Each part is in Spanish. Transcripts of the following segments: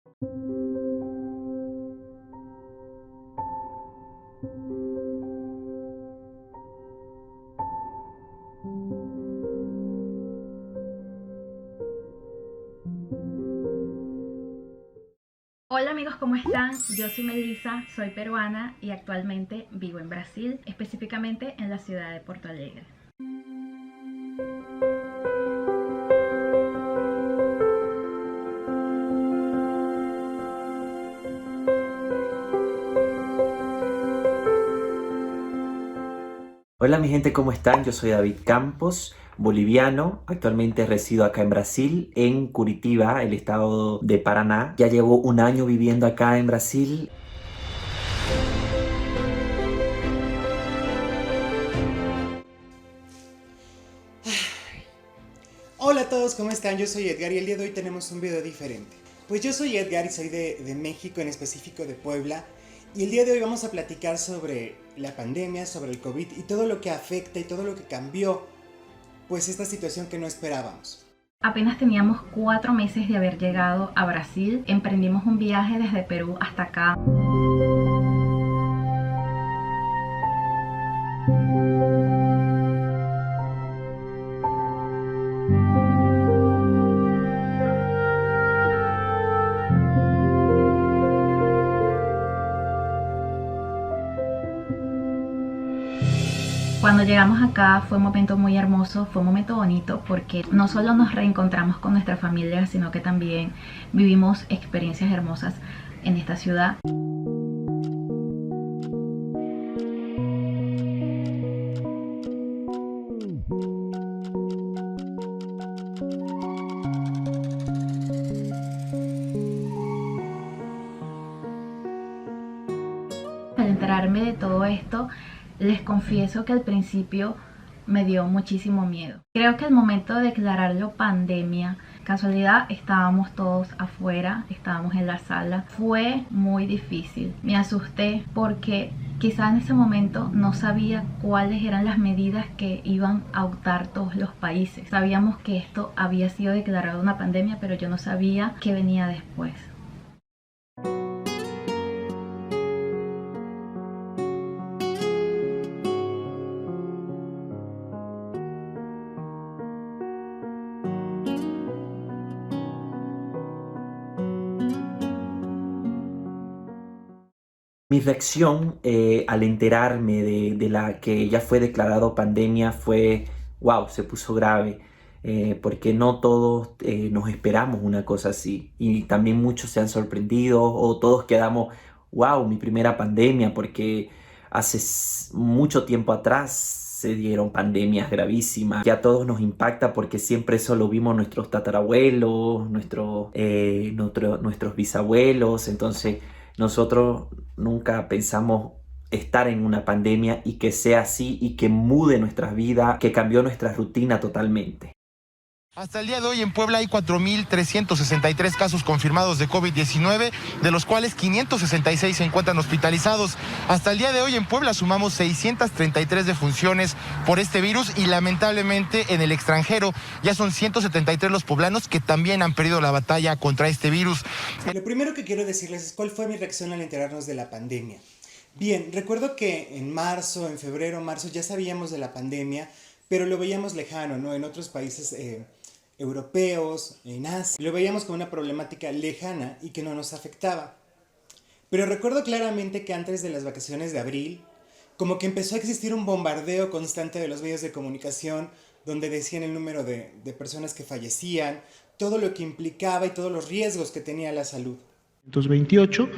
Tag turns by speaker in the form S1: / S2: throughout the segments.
S1: Hola amigos, ¿cómo están? Yo soy Melissa, soy peruana y actualmente vivo en Brasil, específicamente en la ciudad de Porto Alegre.
S2: Hola mi gente, ¿cómo están? Yo soy David Campos, boliviano. Actualmente resido acá en Brasil, en Curitiba, el estado de Paraná. Ya llevo un año viviendo acá en Brasil.
S3: Hola a todos, ¿cómo están? Yo soy Edgar y el día de hoy tenemos un video diferente. Pues yo soy Edgar y soy de México, en específico de Puebla. Y el día de hoy vamos a platicar sobre la pandemia, sobre el COVID y todo lo que afecta y todo lo que cambió, pues esta situación que no esperábamos.
S1: Apenas teníamos 4 meses de haber llegado a Brasil, emprendimos un viaje desde Perú hasta acá. Cuando llegamos acá fue un momento muy hermoso, fue un momento bonito porque no solo nos reencontramos con nuestra familia, sino que también vivimos experiencias hermosas en esta ciudad. Al enterarme de todo esto, les confieso que al principio me dio muchísimo miedo. Creo que al momento de declararlo pandemia, casualidad estábamos todos afuera, estábamos en la sala, fue muy difícil. Me asusté porque quizá en ese momento no sabía cuáles eran las medidas que iban a adoptar todos los países. Sabíamos que esto había sido declarado una pandemia, pero yo no sabía qué venía después.
S2: Mi reacción al enterarme de la que ya fue declarado pandemia fue, wow, se puso grave. Porque no todos nos esperamos una cosa así. Y también muchos se han sorprendido o todos quedamos, wow, mi primera pandemia, porque hace mucho tiempo atrás se dieron pandemias gravísimas. Ya a todos nos impacta porque siempre eso lo vimos nuestros tatarabuelos, nuestros bisabuelos. Entonces nosotros nunca pensamos estar en una pandemia y que sea así y que mude nuestras vidas, que cambió nuestra rutina totalmente.
S4: Hasta el día de hoy en Puebla hay 4.363 casos confirmados de COVID-19, de los cuales 566 se encuentran hospitalizados. Hasta el día de hoy en Puebla sumamos 633 defunciones por este virus y lamentablemente en el extranjero ya son 173 los poblanos que también han perdido la batalla contra este virus.
S3: Lo primero que quiero decirles es cuál fue mi reacción al enterarnos de la pandemia. Bien, recuerdo que en marzo, en febrero, marzo ya sabíamos de la pandemia, pero lo veíamos lejano, ¿no? En otros países europeos, en Asia, lo veíamos como una problemática lejana y que no nos afectaba. Pero recuerdo claramente que antes de las vacaciones de abril, como que empezó a existir un bombardeo constante de los medios de comunicación, donde decían el número de personas que fallecían, todo lo que implicaba y todos los riesgos que tenía la salud.
S5: 228,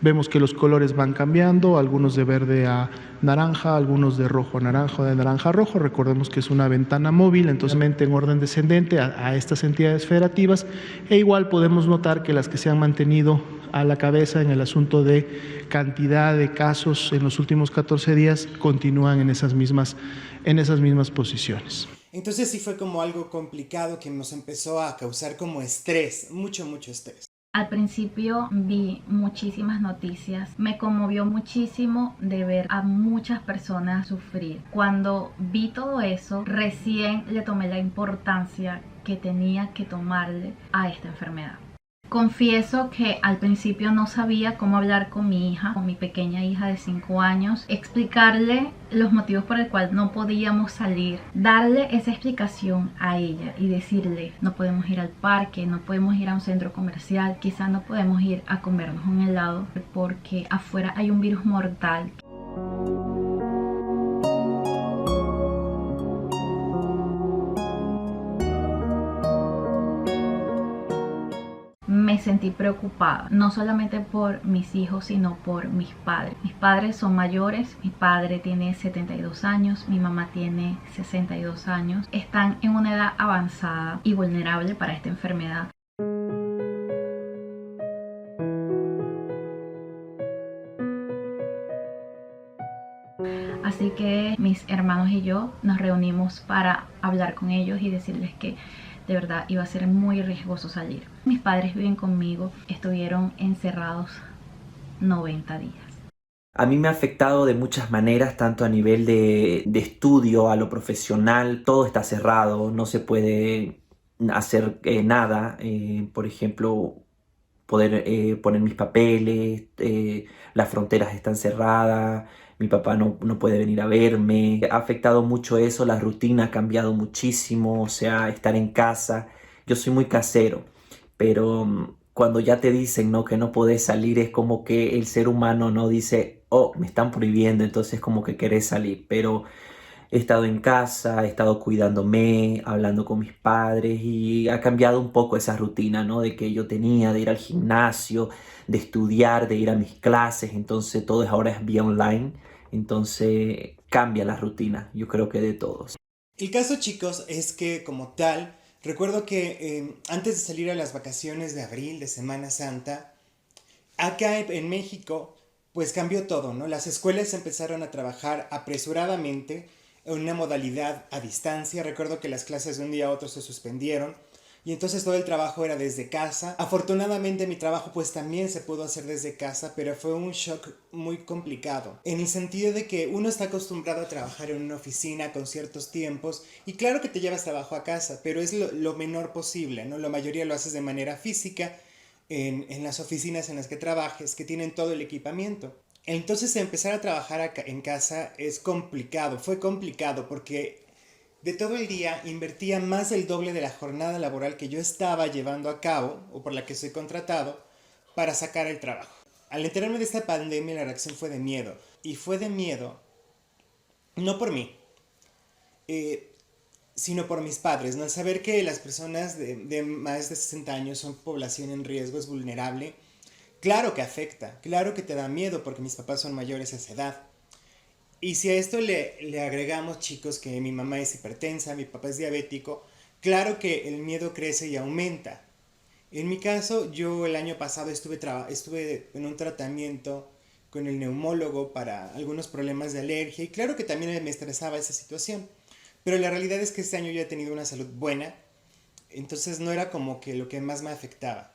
S5: vemos que los colores van cambiando, algunos de verde a naranja, algunos de rojo a naranja, de naranja a rojo. Recordemos que es una ventana móvil, entonces en orden descendente a estas entidades federativas, e igual podemos notar que las que se han mantenido a la cabeza en el asunto de cantidad de casos en los últimos 14 días continúan en esas mismas posiciones.
S3: Entonces sí fue como algo complicado que nos empezó a causar como estrés, mucho estrés.
S1: Al principio vi muchísimas noticias, me conmovió muchísimo de ver a muchas personas sufrir. Cuando vi todo eso, recién le tomé la importancia que tenía que tomarle a esta enfermedad. Confieso que al principio no sabía cómo hablar con mi hija, con mi pequeña hija de 5 años, explicarle los motivos por el cual no podíamos salir, darle esa explicación a ella y decirle: no podemos ir al parque, no podemos ir a un centro comercial, quizás no podemos ir a comernos un helado porque afuera hay un virus mortal. Me sentí preocupada, no solamente por mis hijos, sino por mis padres. Mis padres son mayores, mi padre tiene 72 años, mi mamá tiene 62 años. Están en una edad avanzada y vulnerable para esta enfermedad. Así que mis hermanos y yo nos reunimos para hablar con ellos y decirles que de verdad iba a ser muy riesgoso salir. Mis padres viven conmigo, estuvieron encerrados 90 días.
S2: A mí me ha afectado de muchas maneras, tanto a nivel de estudio, a lo profesional. Todo está cerrado, no se puede hacer nada. Por ejemplo, poder poner mis papeles, las fronteras están cerradas, mi papá no puede venir a verme. Ha afectado mucho eso, la rutina ha cambiado muchísimo, o sea, estar en casa. Yo soy muy casero, pero cuando ya te dicen, ¿no?, que no podés salir, es como que el ser humano no dice: oh, me están prohibiendo, entonces como que querés salir. Pero he estado en casa, he estado cuidándome, hablando con mis padres, y ha cambiado un poco esa rutina, ¿no?, de que yo tenía de ir al gimnasio, de estudiar, de ir a mis clases. Entonces todo ahora es vía online, entonces cambia la rutina, yo creo que de todos.
S3: El caso, chicos, es que como tal, recuerdo que antes de salir a las vacaciones de abril, de Semana Santa, acá en México, pues cambió todo, ¿no? Las escuelas empezaron a trabajar apresuradamente en una modalidad a distancia. Recuerdo que las clases de un día a otro se suspendieron y entonces todo el trabajo era desde casa. Afortunadamente mi trabajo pues también se pudo hacer desde casa, pero fue un shock muy complicado, en el sentido de que uno está acostumbrado a trabajar en una oficina con ciertos tiempos y claro que te llevas trabajo a casa, pero es lo menor posible, ¿no? La mayoría lo haces de manera física en las oficinas en las que trabajes, que tienen todo el equipamiento. Entonces empezar a trabajar en casa es complicado, fue complicado porque de todo el día invertía más del doble de la jornada laboral que yo estaba llevando a cabo o por la que soy contratado para sacar el trabajo. Al enterarme de esta pandemia, la reacción fue de miedo, y fue de miedo no por mí, sino por mis padres, ¿no? Al saber que las personas de más de 60 años son población en riesgo, es vulnerable. Claro que afecta, claro que te da miedo porque mis papás son mayores a esa edad. Y si a esto le agregamos, chicos, que mi mamá es hipertensa, mi papá es diabético, claro que el miedo crece y aumenta. En mi caso, yo el año pasado estuve en un tratamiento con el neumólogo para algunos problemas de alergia y claro que también me estresaba esa situación. Pero la realidad es que este año yo he tenido una salud buena, entonces no era como que lo que más me afectaba.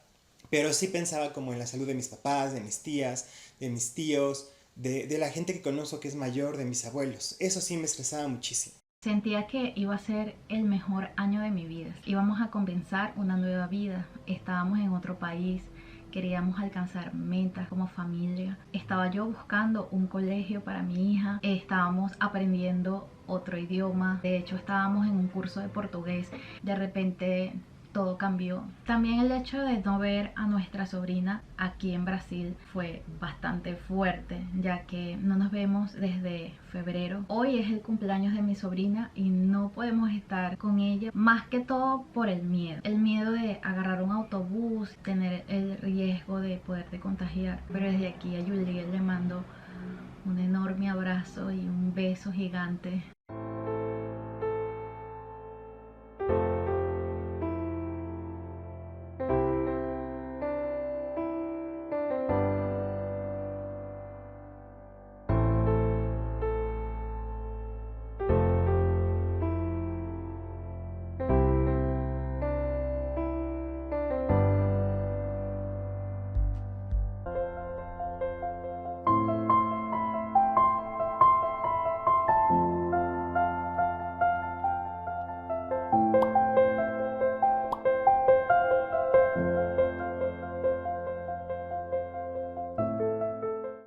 S3: Pero sí pensaba como en la salud de mis papás, de mis tías, de mis tíos, de la gente que conozco que es mayor, de mis abuelos. Eso sí me estresaba muchísimo.
S1: Sentía que iba a ser el mejor año de mi vida. Íbamos a comenzar una nueva vida. Estábamos en otro país. Queríamos alcanzar metas como familia. Estaba yo buscando un colegio para mi hija. Estábamos aprendiendo otro idioma. De hecho, estábamos en un curso de portugués. De repente todo cambió. También el hecho de no ver a nuestra sobrina aquí en Brasil fue bastante fuerte, ya que no nos vemos desde febrero. Hoy es el cumpleaños de mi sobrina y no podemos estar con ella, más que todo por el miedo de agarrar un autobús, tener el riesgo de poderte contagiar. Pero desde aquí a Juliet le mando un enorme abrazo y un beso gigante.